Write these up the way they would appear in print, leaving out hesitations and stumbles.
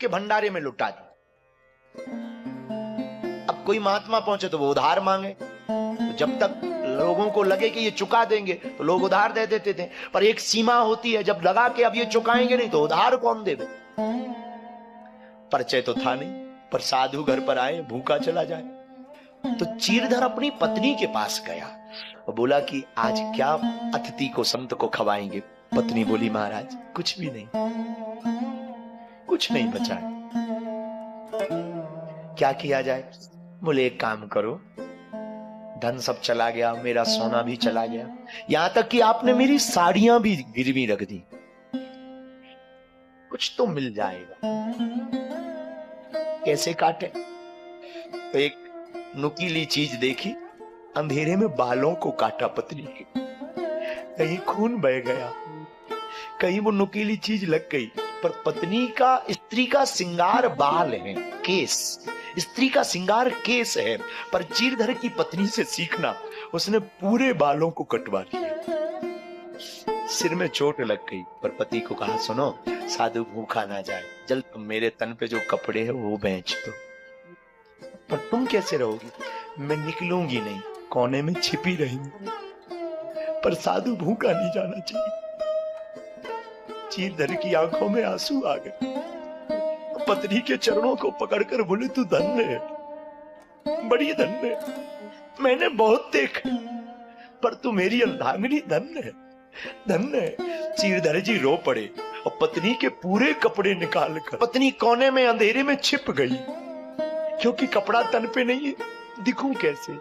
के भंडारे में लुटा दी। अब कोई महात्मा पहुंचे तो वो उधार मांगे, तो जब तक लोगों को लगे कि ये चुका देंगे तो लोग उधार दे देते थे, पर एक सीमा होती है, जब लगा कि अब ये चुकाएंगे नहीं तो उधार कौन देवे। परिचय तो था नहीं, पर साधु घर पर आए, भूखा चला जाए। तो चीरधर अपनी पत्नी के पास गया और बोला कि आज क्या अतिथि को, संत को खवाएंगे। पत्नी बोली, महाराज कुछ भी नहीं, कुछ नहीं बचा है, क्या किया जाए। बोले एक काम करो, धन सब चला गया, मेरा सोना भी चला गया, यहां तक कि आपने मेरी साड़ियां भी गिरवी रख दी, कुछ तो मिल जाएगा। कैसे काटे? तो एक नुकीली चीज देखी, अंधेरे में बालों को काटा पत्नी के, कहीं खून बह गया, कहीं वो नुकीली चीज लग गई। पर पत्नी का, स्त्री का श्रृंगार बाल है, केस, स्त्री का श्रृंगार केस है, पर चीरधर की पत्नी से सीखना, उसने पूरे बालों को कटवा लिया। सिर में चोट लग गई, पर पति को कहा, सुनो साधु भूखा ना जाए, जल्द तुम मेरे तन पे जो कपड़े हैं वो बेच दो। पर तुम कैसे रहोगी? मैं निकलूंगी नहीं, कोने में छिपी रहूंगी, पर साधु भूखा नहीं जाना चाहिए। चीरधर की आंखों में आंसू आ गए, पत्नी के चरणों को पकड़कर बोले, तू धन्य है, बड़ी धन्य है, मैंने बहुत देखा, पर तू मेरी अर्धांगिनी धन्य है, धन्य है। चीरधर जी रो पड़े और पत्नी के पूरे कपड़े निकाल कर, पत्नी कोने में अंधेरे में छिप गई, क्योंकि कपड़ा तन पे नहीं है, दिखूं कैसे।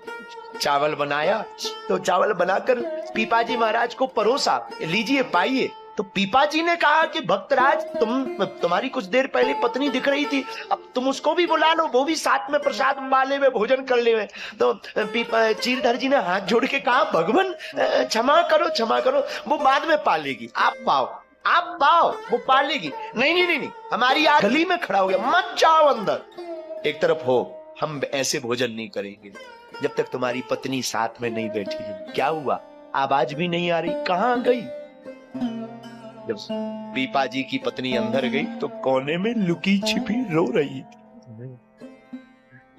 चावल बनाया तो चावल बनाकर पीपाजी महाराज को परोसा, लीजिए पाइए। तो पीपाजी ने कहा कि भक्तराज, तुम्हारी कुछ देर पहले पत्नी दिख रही थी, अब तुम उसको भी बुला लो, वो भी साथ में प्रसाद वाले में भोजन कर ले। तो चीरधर जी ने हाथ जोड़ के कहा, भगवान क्षमा करो, क्षमा करो, वो बाद में पालेगी, आप पाओ, आप पाओ, वो पालेगी। नहीं नहीं नहीं, हमारी आंख गली में खड़ा हो गया, मत जाओ अंदर, एक तरफ हो, हम ऐसे भोजन नहीं करेंगे जब तक तुम्हारी पत्नी साथ में नहीं बैठी। क्या हुआ? आवाज भी नहीं आ रही, कहां गई? जब पीपाजी की पत्नी अंदर गई तो कोने में लुकी छिपी रो रही थी,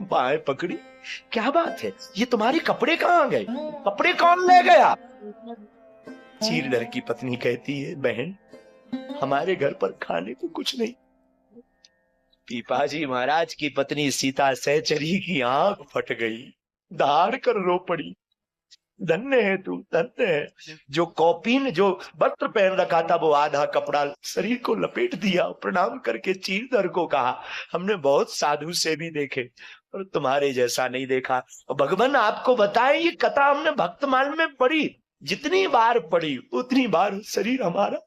बाहें पकड़ी, क्या बात है, ये तुम्हारे कपड़े कहां गए, कपड़े कौन ले गया? चीरधर की पत्नी कहती है, बहन हमारे घर पर खाने को कुछ नहीं। पीपाजी महाराज की पत्नी सीता सहचरी की आंख फट गई, दहाड़ कर रो पड़ी, धन्य है तू, धन्य है। जो कौपीन, जो वस्त्र पहन रखा था, वो आधा कपड़ा शरीर को लपेट दिया। प्रणाम करके चीरधर को कहा, हमने बहुत साधु से भी देखे और तुम्हारे जैसा नहीं देखा। भगवान आपको बताए, ये कथा हमने भक्तमाल में पढ़ी, जितनी बार पढ़ी उतनी बार शरीर हमारा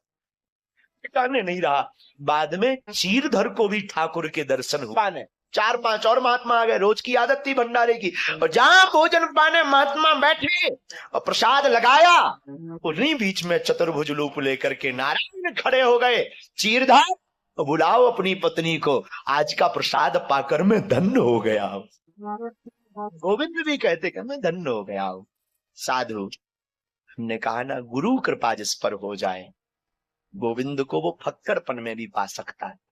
ठिकाने नहीं रहा। बाद में चीरधर को भी ठाकुर के दर्शन हुए, 4-5 और महात्मा आ गए, रोज की आदत थी भंडारे की, और जहां भोजन पाने महात्मा बैठे और प्रसाद लगाया, उन्हीं बीच में चतुर्भुज रूप लेकर के नारायण खड़े हो गए। चीरधर बुलाओ अपनी पत्नी को, आज का प्रसाद पाकर मैं धन्य हो गया हूं। गोविंद भी कहते कि मैं धन्य हो गया हूं। साधु, हमने कहा ना, गुरु कृपा जिस पर हो जाए, गोविंद को वो फक्कड़पन में भी पा सकता है।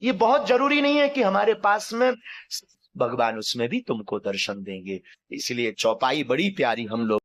ये बहुत जरूरी नहीं है कि हमारे पास में, भगवान उसमें भी तुमको दर्शन देंगे। इसलिए चौपाई बड़ी प्यारी हम लोग